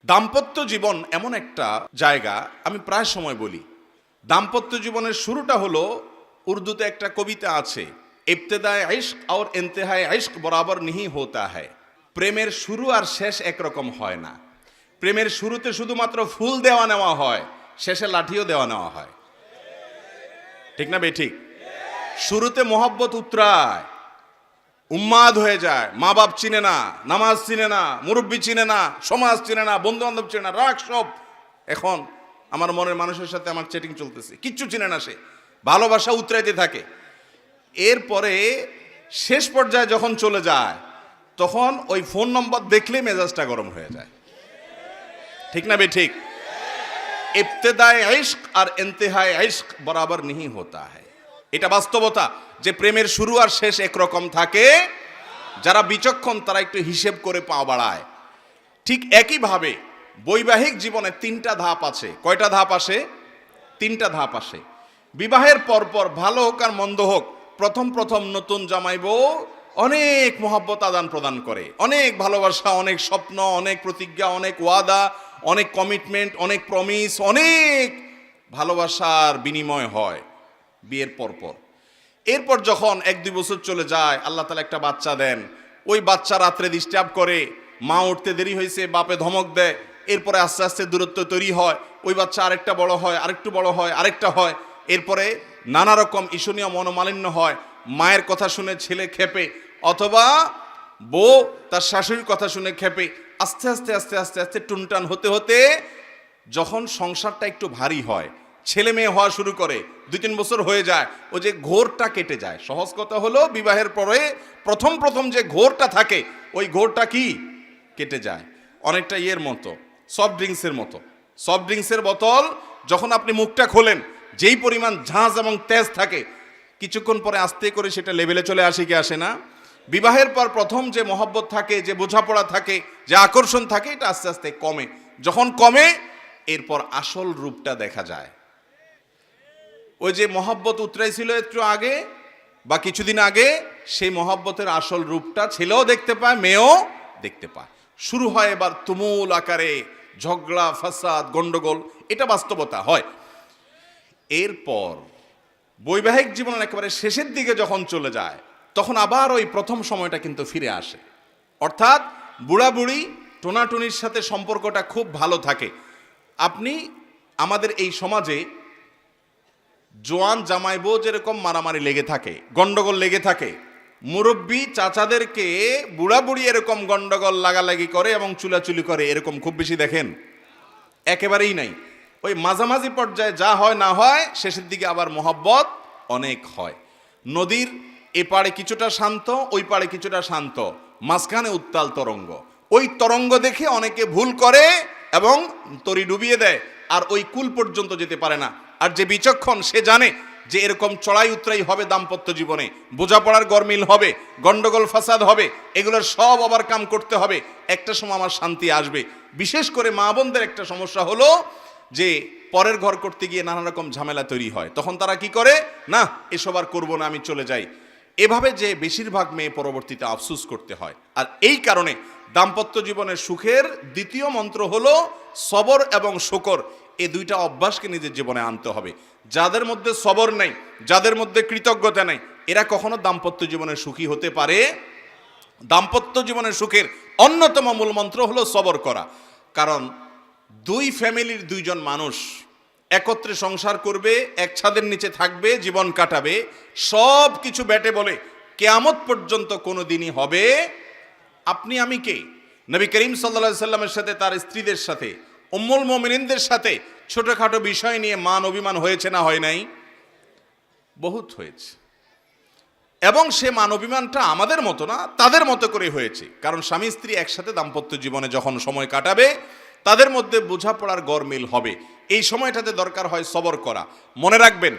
দাম্পত্য জীবন এমন একটা জায়গা, আমি প্রায় সময় বলি, দাম্পত্য জীবনের শুরুটা হলো, উর্দুতে একটা কবিতা আছে, ইবতেদায়ে ইশক আর ইন্তেহায়ে ইশক বরাবর নিহি হোতা হ্যায়। প্রেমের শুরু আর শেষ একরকম হয় না। প্রেমের শুরুতে শুধুমাত্র ফুল দেওয়া নেওয়া হয়, শেষে লাঠিও দেওয়া নেওয়া হয়। ঠিক না বেঠিক? শুরুতে মোহব্বত উতরায়, উন্মাদ হয়ে যায়, মা বাপ চিনে না, নামাজ চিনে না, মুরব্বী চিনে না, সমাজ চিনে না, বন্ধু বান্ধব চিনে না, রাগ সব। এখন আমার মনের মানুষের সাথে আমার চ্যাটিং চলতেছে, কিচ্ছু চিনে না, সে ভালোবাসা উতরাইতে থাকে। এরপরে শেষ পর্যায়ে যখন চলে যায়, তখন ওই ফোন নম্বর দেখলে মেজাজটা গরম হয়ে যায়। ঠিক না বেঠিক? ইবতেদায়ে ইশক আর ইন্তেহায়ে ইশক বরাবর নিহি হোতা হ্যায়। এটা বাস্তবতা যে প্রেমের শুরু আর শেষ একরকম থাকে। যারা বিচক্ষণ তারা একটু হিসেব করে পা বাড়ায়। ঠিক একইভাবে বৈবাহিক জীবনে তিনটা ধাপ আছে। কয়টা ধাপ আসে? তিনটা ধাপ আসে। বিবাহের পরপর ভালো হোক আর মন্দ হোক, প্রথম প্রথম নতুন জামাই বউ অনেক মহব্বত আদান প্রদান করে, অনেক ভালোবাসা, অনেক স্বপ্ন, অনেক প্রতিজ্ঞা, অনেক ওয়াদা, অনেক কমিটমেন্ট, অনেক প্রমিস, অনেক ভালোবাসার বিনিময় হয় বিয়ের পরপর। এরপর যখন 1-2 বছর চলে যায়, আল্লাহ তাআলা একটা বাচ্চা দেন। ওই বাচ্চা রাত্রে ডিস্টার্ব করে, মা উঠতে দেরি হয়েছে, বাপে ধমক দেয়। এরপরে আস্তে আস্তে দূরত্ব তৈরি হয়, ওই বাচ্চা আরেকটা বড় হয়, আরেকটু বড় হয়, আরেকটা হয়। এরপরে নানা রকম ঈর্ষণীয় মনোমালিন্য হয়। মায়ের কথা শুনে ছেলে খেপে, অথবা বউ তার শাশুড়ির কথা শুনে খেপে। আস্তে আস্তে আস্তে আস্তে আস্তে টুনটান হতে হতে যখন সংসারটা একটু ভারী হয়, ছেলে মেয়ে হওয়া শুরু করে, 2-3 বছর হয়ে যায়, ও যে ঘোরটা কেটে যায়। সহজ কথা হলো, বিবাহের পরে প্রথম প্রথম যে ঘোরটা থাকে, ওই ঘোরটা কি কেটে যায়। অনেকটা ইয়ের মতো, সফট ড্রিঙ্কসের মতো। সফট ড্রিঙ্কসের বোতল যখন আপনি মুখটা খোলেন, যেই পরিমাণ ঝাঁজ এবং তেজ থাকে, কিছুক্ষণ পরে আস্তে করে সেটা লেভেলে চলে আসে কি আসে না? বিবাহের পর প্রথম যে মহব্বত থাকে, যে বোঝাপড়া থাকে, যে আকর্ষণ থাকে, এটা আস্তে আস্তে কমে। যখন কমে, এরপর আসল রূপটা দেখা যায়। ওই যে মহব্বত উতরাইছিল একটু আগে বা কিছুদিন আগে, সেই মহব্বতের আসল রূপটা ছেলেও দেখতে পায়, মেয়েও দেখতে পায়। শুরু হয় এবার তুমুল আকারে ঝগড়া, ফাসাদ, গন্ডগোল। এটা বাস্তবতা হয়। এরপর বৈবাহিক জীবনের একেবারে শেষের দিকে যখন চলে যায়, তখন আবার ওই প্রথম সময়টা কিন্তু ফিরে আসে। অর্থাৎ বুড়া বুড়ি টোনাটুনির সাথে সম্পর্কটা খুব ভালো থাকে। আপনি আমাদের এই সমাজে জোয়ান জামাই বউ যেরকম মারামারি লেগে থাকে, গন্ডগোল লেগে থাকে, মুরব্বী চাচাদেরকে বুড়া বুড়ি এরকম গন্ডগোল লাগালাগি করে এবং চুলাচুলি করে, এরকম খুব বেশি দেখেন? একেবারেই নাই। ওই মাঝামাঝি পর্যায়ে যা হয় না হয়, শেষের দিকে আবার মহব্বত অনেক হয়। নদীর এপারে কিছুটা শান্ত, ওই পারে কিছুটা শান্ত, মাঝখানে উত্তাল তরঙ্গ। ওই তরঙ্গ দেখে অনেকে ভুল করে এবং তরি ডুবিয়ে দেয়, আর ওই কুল পর্যন্ত যেতে পারে না। আর যে বিচক্ষণ, সে জানে যে এরকম চড়াই উতরাই হবে দাম্পত্য জীবনে, বোঝাপড়ার গরমিল হবে, গন্ডগোল ফাসাদ হবে, এগুলোর সব ওভারকাম করতে হবে। একটা সময় আমার শান্তি আসবে। বিশেষ করে মা বোনদের একটা সমস্যা হলো যে পরের ঘর করতে গিয়ে নানা রকম ঝামেলা তৈরি হয়। তখন তারা কি করে, না এসব আর করবো না, আমি চলে যাই। এভাবে যে বেশিরভাগ মেয়ে পরবর্তীতে আফসোস করতে হয়। আর এই কারণে দাম্পত্য জীবনের সুখের দ্বিতীয় মন্ত্র হলো সবর এবং শুকর। এই দুইটা অভ্যাসকে নিজের জীবনে আনতে হবে। যাদের মধ্যে সবর নেই, যাদের মধ্যে কৃতজ্ঞতা নেই, এরা কখনো দাম্পত্য জীবনে সুখী হতে পারে? দাম্পত্য জীবনের সুখের অন্যতম মূল মন্ত্র হলো সবর করা। কারণ দুই ফ্যামিলির দুইজন মানুষ একত্রে সংসার করবে, এক ছাদের নিচে থাকবে, জীবন কাটাবে, সব কিছু ব্যাটে বলে কিয়ামত পর্যন্ত কোনো দিনই হবে। আপনি আমি কে? নবী করিম সাল্লাল্লাহু আলাইহি সাল্লামের সাথে, তার স্ত্রীদের সাথে, উম্মুল মুমিনিনদের সাথে ছোটখাটো বিষয় নিয়ে মান অভিমান হয়েছে না হয় নাই? বহুত হয়েছে। এবং সে মান অভিমানটা আমাদের মতো না, তাদের মতো করে হয়েছে। কারণ স্বামী স্ত্রী একসাথে দাম্পত্য জীবনে যখন সময় কাটাবে, তাদের মধ্যে বোঝাপড়ার গরমিল হবে। এই সময়টাতে দরকার হয় সবর করা। মনে রাখবেন,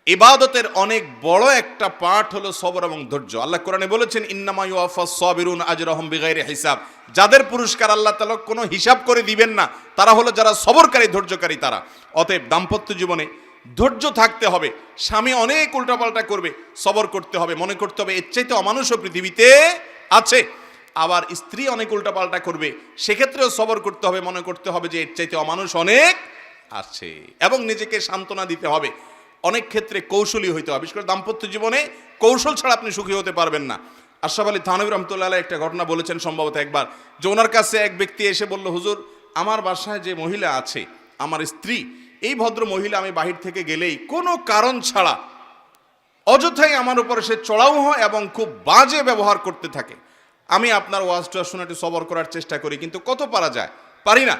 ইবাদতের অনেক বড় একটা পার্ট হলো সবর এবং ধৈর্য। আল্লাহ কোরআনে বলেছেন, ইন্নামা ইউওয়াফাস সাবিরুন আজরাহুম বিগাইরি হিসাব। যাদের পুরস্কার আল্লাহ তাআলা কোনো হিসাব করে দিবেন না, তারা হলো যারা সবরকারী, ধৈর্যকারী তারা। অতএব দাম্পত্য জীবনে ধৈর্য থাকতে হবে। স্বামী অনেক উল্টাপাল্টা করবে, সবর করতে হবে। মনে করতে হবে এর চাইতে অমানুষও পৃথিবীতে আছে। আবার স্ত্রী অনেক উল্টাপাল্টা করবে, সেক্ষেত্রেও সবর করতে হবে, মনে করতে হবে যে এর চাইতে অমানুষ অনেক আছে, এবং নিজেকে সান্ত্বনা দিতে হবে। অনেক ক্ষেত্রে কৌশলী হইতে হবে, বিশেষ করে দাম্পত্য জীবনে কৌশল ছাড়া আপনি সুখী হতে পারবেন না। আশরাফ আলী থানভী রহমতুল্লাহ আলাইহি একটা ঘটনা বলেছেন সম্ভবত একবার, যে ওনার কাছে এক ব্যক্তি এসে বলল, হুজুর আমার বাসায় যে মহিলা আছে আমার স্ত্রী, এই ভদ্র মহিলা আমি বাহির থেকে গেলেই কোনো কারণ ছাড়া অযথাই আমার উপরে সে চড়াও হয় এবং খুব বাজে ব্যবহার করতে থাকে। আমি আপনার ওয়াজটা শুনে একটু সবর করার চেষ্টা করি, কিন্তু কত পারা যায়, পারি না।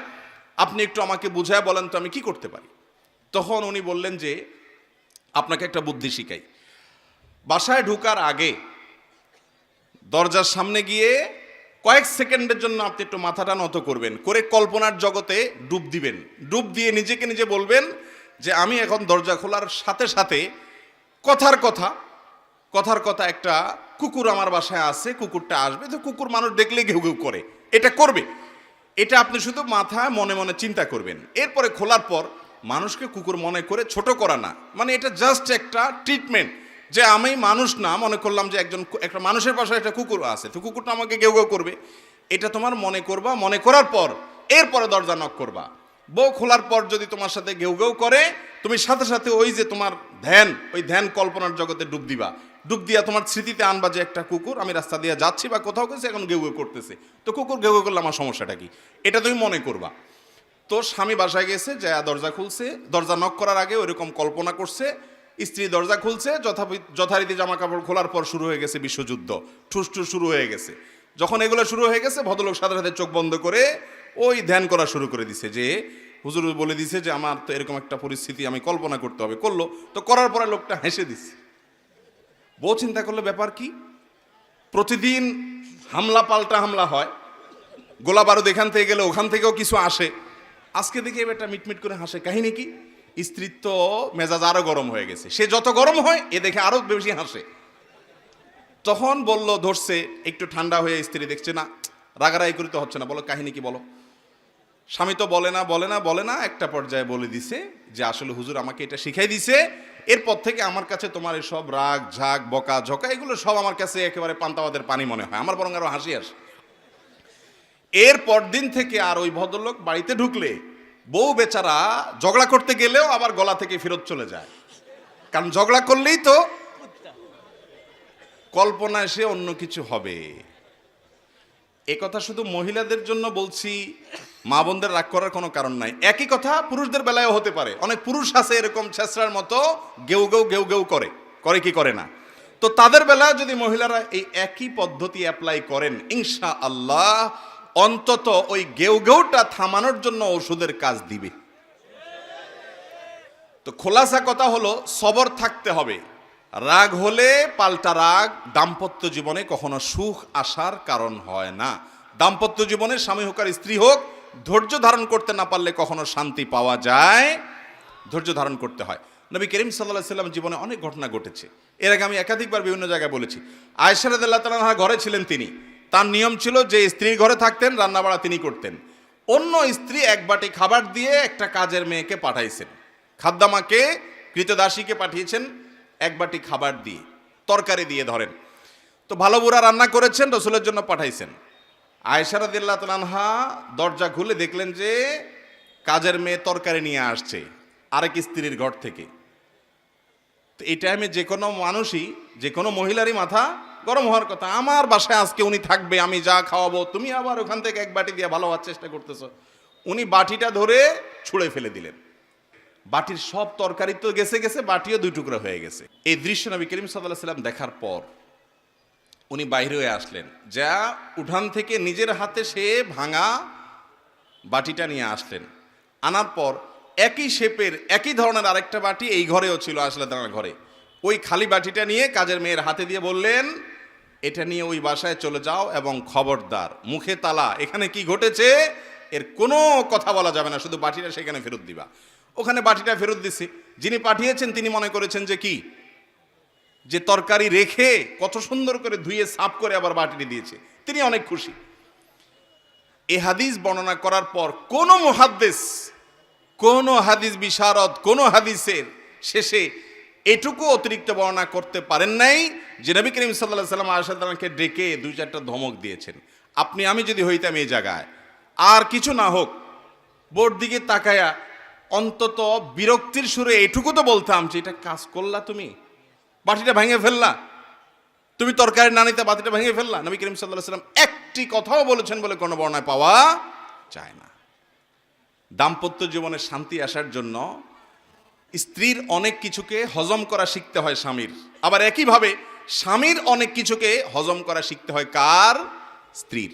আপনি একটু আমাকে বুঝায় বলেন তো আমি কি করতে পারি। তখন উনি বললেন যে আপনাকে একটা বুদ্ধি শিখাই, বাসায় ঢোকার আগে দরজার সামনে গিয়ে কয়েক সেকেন্ডের জন্য আপনি একটু মাথাটা নত করবেন, করে কল্পনার জগতে ডুব দিবেন। ডুব দিয়ে নিজেকে নিজে বলবেন যে আমি এখন দরজা খোলার সাথে সাথে কথার কথা একটা কুকুর আমার বাসায় আছে, কুকুরটা আসবে, তো কুকুর মানুষ দেখলে ঘেউ ঘেউ করে, এটা করবে। এটা আপনি শুধু মাথায় মনে মনে চিন্তা করবেন। এরপরে খোলার পর মানুষকে কুকুর মনে করে ছোট করা না, মানে এটা জাস্ট একটা ট্রিটমেন্ট, যে আমি মানুষ না, মনে করলাম যে একটা মানুষের পাশে একটা কুকুর আছে, তো কুকুরটা আমাকে ঘেউ ঘেউ করবে, এটা তোমার মনে করবা। মনে করার পর এরপরে দরজা নক করবা। বউ খোলার পর যদি তোমার সাথে ঘেউ ঘেউ করে, তুমি সাথে সাথে ওই যে তোমার ধ্যান কল্পনার জগতে ডুব দিবা। ডুব দিয়া তোমার স্মৃতিতে আনবা যে একটা কুকুর, আমি রাস্তা দিয়ে যাচ্ছি বা কোথাও গেছে, এখন ঘেউ ঘেউ করতেছে, তো কুকুর ঘেউ ঘেউ করলে আমার সমস্যাটা কি, এটা তুমি মনে করবা। তো স্বামী বাসায় গেছে, যা দরজা খুলছে, দরজা নক করার আগে ওইরকম কল্পনা করছে, স্ত্রী দরজা খুলছে, যথারীতি জামা কাপড় খোলার পর শুরু হয়ে গেছে বিশ্বযুদ্ধ, ঠুস শুরু হয়ে গেছে। যখন এগুলো শুরু হয়ে গেছে, ভদ্রলোক সাথে সাথে চোখ বন্ধ করে ওই ধ্যান করা শুরু করে দিছে, যে হুজুর বলে দিছে যে আমার তো এরকম একটা পরিস্থিতি আমি কল্পনা করতে হবে। করলো, তো করার পরে লোকটা হেসে দিচ্ছে। বউ চিন্তা করলে ব্যাপার কি, প্রতিদিন হামলা পাল্টা হামলা হয়, গোলা বারুদ এখান থেকে গেলে ওখান থেকেও কিছু আসে, আজকে দেখি এটা মিটমিট করে হাসে, কাহিনী কি? স্ত্রীর তো মেজাজ আরো গরম হয়ে গেছে, সে যত গরম হয় এ দেখে আরো বেশি হাসে। তখন বলল, ধরছে একটু ঠান্ডা হয়ে, স্ত্রী দেখছে না রাগারাগি করতে হচ্ছে না, বলো কাহিনী কি বলো। স্বামী তো বলে না, একটা পর্যায়ে বলে দিছে যে আসলে হুজুর আমাকে এটা শিখাই দিছে, এরপর থেকে আমার কাছে তোমার সব রাগ ঝাগ বকা ঝকা এগুলো সব আমার কাছে একেবারে পান্তাবাদের পানি মনে হয়, আমার বরং আরো হাসি আসে। এর পর দিন থেকে আর ওই ভদ্রলোক বাড়িতে ঢুকলে বউ বেচারা ঝগড়া করতে গেলেও আবার গলা থেকে ফেরত চলে যায়, কারণ ঝগড়া করলেই তো কল্পনায় সে অন্য কিছু হবে। এ কথা শুধু মহিলাদের জন্য বলছি, মা বোনদের রাগ করার কোনো কারণ নাই। একই কথা পুরুষদের বেলায়ও হতে পারে, অনেক পুরুষ আছে এরকম ছেঁচড়ার মতো গেউ গেউ করে কি করে না, তো তাদের বেলায় যদি মহিলারা এই একই পদ্ধতি অ্যাপ্লাই করেন, ইনশাআল্লাহ অন্তত ওই গেউটা থামানোর জন্য ওষুধের কাজ দিবে। তো খোলাসা কথা হলো, সবর থাকতে হবে। রাগ হলে পাল্টা রাগ দাম্পত্য জীবনে কখনো সুখ আসার কারণ হয় না। দাম্পত্য জীবনে স্বামী হোক আর স্ত্রী হোক, ধৈর্য ধারণ করতে না পারলে কখনো শান্তি পাওয়া যায়, ধৈর্য ধারণ করতে হয়। নবী করিম সাল্লাল্লাহু আলাইহি ওয়াসাল্লাম জীবনে অনেক ঘটনা ঘটেছে, এর আগে আমি একাধিকবার বিভিন্ন জায়গায় বলেছি। আয়েশা রাদিয়াল্লাহু তাআলা আনহা ঘরে ছিলেন, তিনি, তার নিয়ম ছিল যে স্ত্রীর ঘরে থাকতেন, রান্নাবাড়া তিনি করতেন। অন্য স্ত্রী এক বাটি খাবার দিয়ে একটা কাজের মেয়েকে পাঠাইছেন, খাদ্দামাকে কৃতদাসীকে পাঠিয়েছেন এক বাটি খাবার দিয়ে, তরকারি দিয়ে ধরেন। তো ভালো বুড়া রান্না করেছেন, রসুলের জন্য পাঠাইছেন। আয়েশা রাদিয়াল্লাহু তাআলা আনহা দরজা খুলে দেখলেন যে কাজের মেয়ে তরকারি নিয়ে আসছে আরেক স্ত্রীর ঘর থেকে। তো এই টাইমে যে কোনো মানুষই, যে কোনো মহিলারই মাথা গরম হওয়ার কথা, আমার বাসায় আজকে উনি থাকবে, আমি যা খাওয়াবো, তুমি আবার ওখান থেকে এক বাটি দিয়ে ভালো হওয়ার চেষ্টা করতেছো। উনি বাটিটা ধরে ছুঁড়ে ফেলে দিলেন, বাটির সব তরকারি তো গেছে, বাটিও দুই টুকরা হয়ে গেছে। এই দৃশ্য নবী করিম সাল্লাল্লাহু আলাইহি ওয়াসাল্লাম দেখার পর উনি বাইরে হয়ে আসলেন, যা উঠান থেকে নিজের হাতে সে ভাঙা বাটিটা নিয়ে আসলেন। আনার পর একই শেপের একই ধরনের আরেকটা বাটি এই ঘরেও ছিল, আসলে তার ঘরে, ওই খালি বাটিটা নিয়ে কাজের মেয়ের হাতে দিয়ে বললেন, এটা নিয়ে ওই বাসায় চলে যাও এবং খবরদার মুখে তালা, এখানে কি ঘটেছে এর কোনো কথা বলা যাবে না, শুধু বাটিটা সেখানে ফেরত দিবা। ওখানে বাটিটা ফেরত দিছি, যিনি পাঠিয়েছেন তিনি মনে করেছেন যে কি, যে তরকারি রেখে কত সুন্দর করে ধুয়ে সাফ করে আবার বাটিটি দিয়েছে, তিনি অনেক খুশি। এই হাদিস বর্ণনা করার পর কোন মুহাদ্দিস, কোন হাদিস বিশারদ, কোন হাদিসের শেষে এটুকু অতিরিক্ত বর্ণনা করতে পারেন নাই যে নবী করিম সাল্লাল্লাহু আলাইহি ওয়াসাল্লাম আয়েশা রাদিয়াল্লাহু আনহাকে ডেকে দুই চারটা ধমক দিয়েছেন। আপনি আমি যদি হইতাম এই জায়গায়, আর কিছু না হোক বোর্ড দিকে তাকায়া অন্তত বিরক্তির সুরে এটুকু তো বলতাম যে এটা কাজ করলা, তুমি বাটিটা ভেঙে ফেললা, তুমি তরকারি না নিতে বাটিটা ভেঙে ফেললা। নবী করিম সাল্লাল্লাহু আলাইহি ওয়াসাল্লাম একটি কথাও বলেছেন বলে কোনো বর্ণনায় পাওয়া যায় না। দাম্পত্য জীবনে শান্তি আসার জন্য স্ত্রীর অনেক কিছুকে হজম করা শিখতে হয় স্বামীর, আবার একইভাবে স্বামীর অনেক কিছুকে হজম করা শিখতে হয় কার? স্ত্রীর।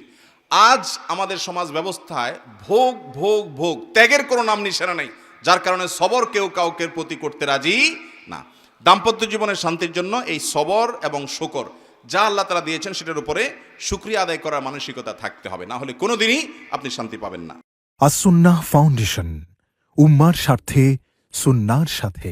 আজ আমাদের সমাজ ব্যবস্থায় ভোগ ভোগ ভোগ, ত্যাগের কোনো নাম নিশানা নেই, যার কারণে সবর কেউ কাউকে প্রতি করতে রাজি না। দাম্পত্য জীবনের শান্তির জন্য এই সবর এবং শুকর যা আল্লাহ তাআলা দিয়েছেন সেটার উপরে শুকরিয়া আদায় করার মানসিকতা থাকতে হবে, না হলে কোনোদিনই আপনি শান্তি পাবেন না। আসুন্নাহ ফাউন্ডেশন, উম্মার স্বার্থে সুন্নাহর সাথে।